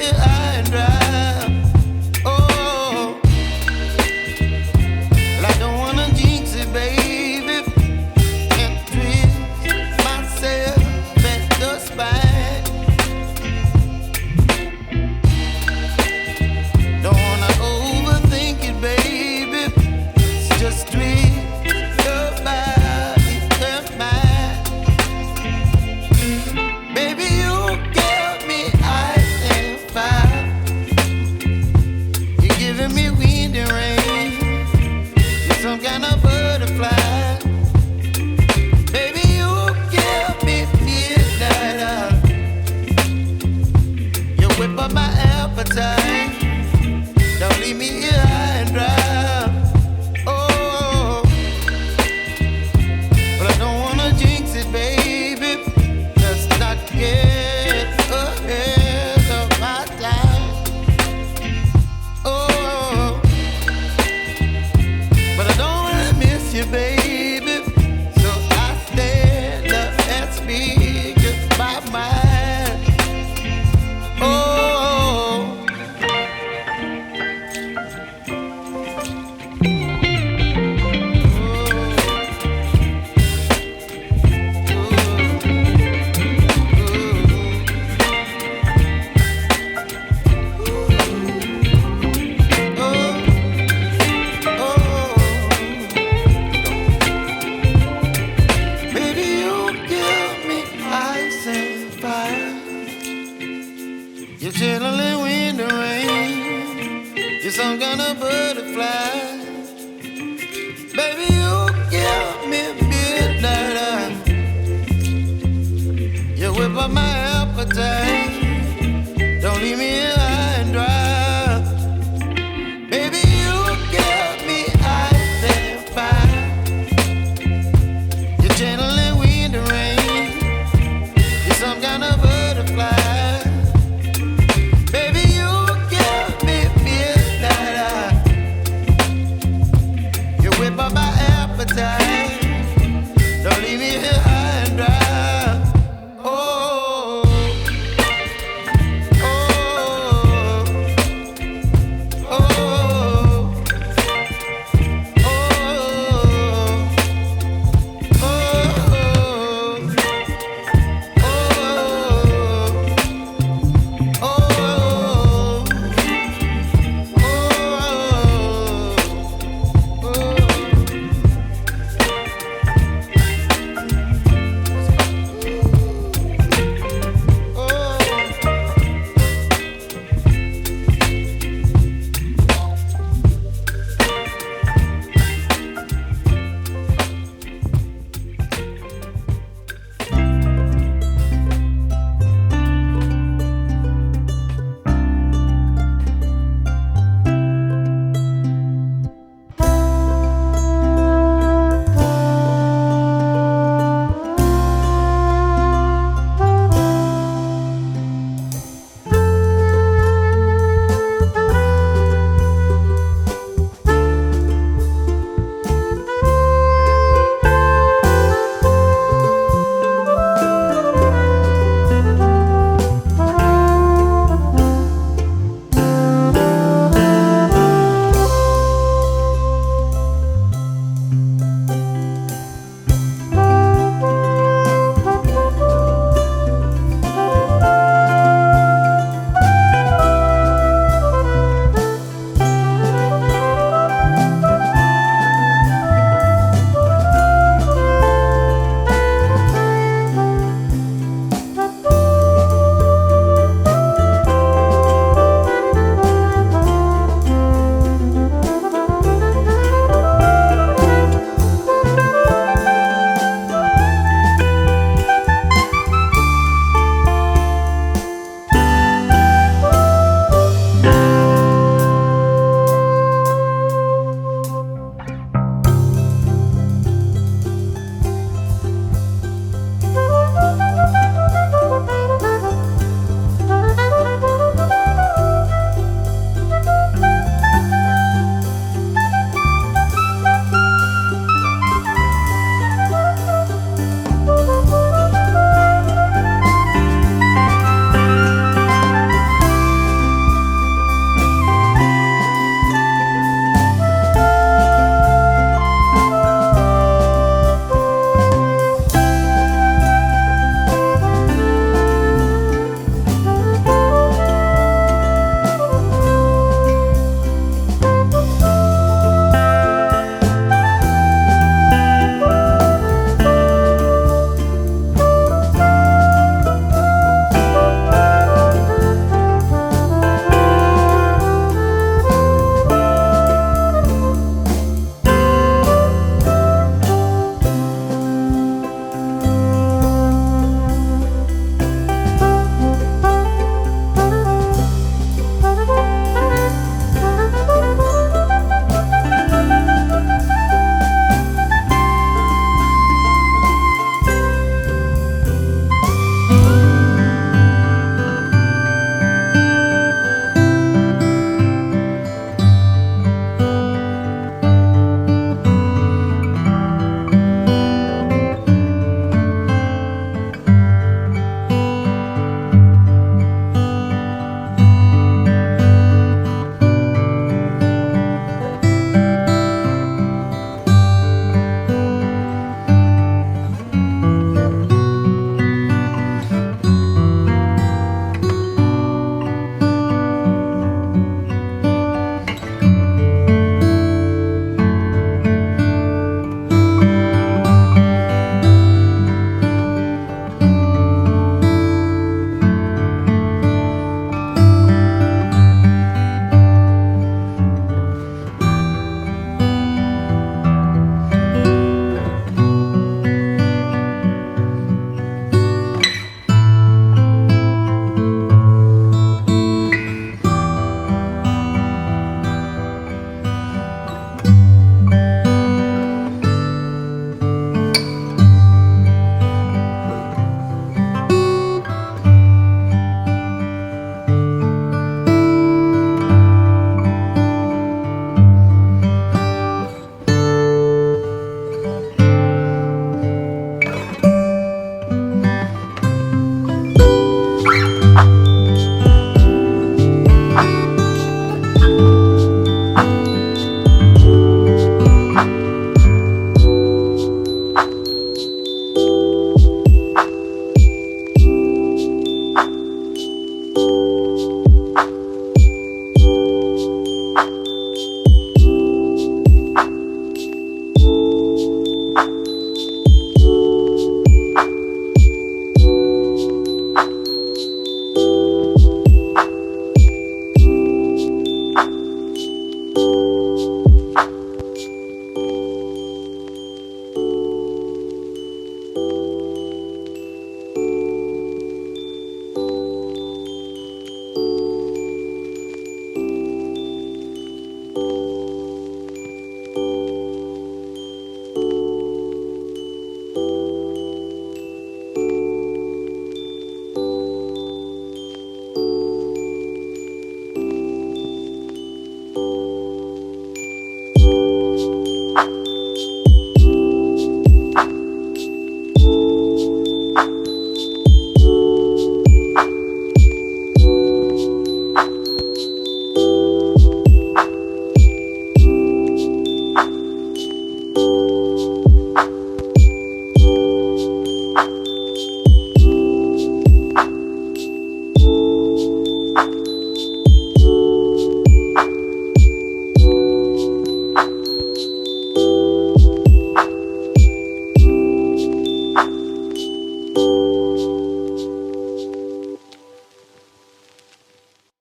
here high and dry. Oh, well, I don't wanna jinx it, baby, and twist myself at the spine. Don't wanna overthink it, baby. It's just twist your body and mine. Baby, you give me ice and fire. You're giving me wind and rain. You're some kind of butterfly. Baby, you give me midnight. You whip up my appetite. Don't leave me here high and dry. Oh, but I don't wanna jinx it, baby. Let's not get ahead of my time. Oh, but I don't wanna miss you, baby. So I stand up and speak my mind. Oh. Baby, you give me ice and fire. You're chilling wind and rain. You're some kind of butterfly. Baby, you give me midnight. You whip up my appetite.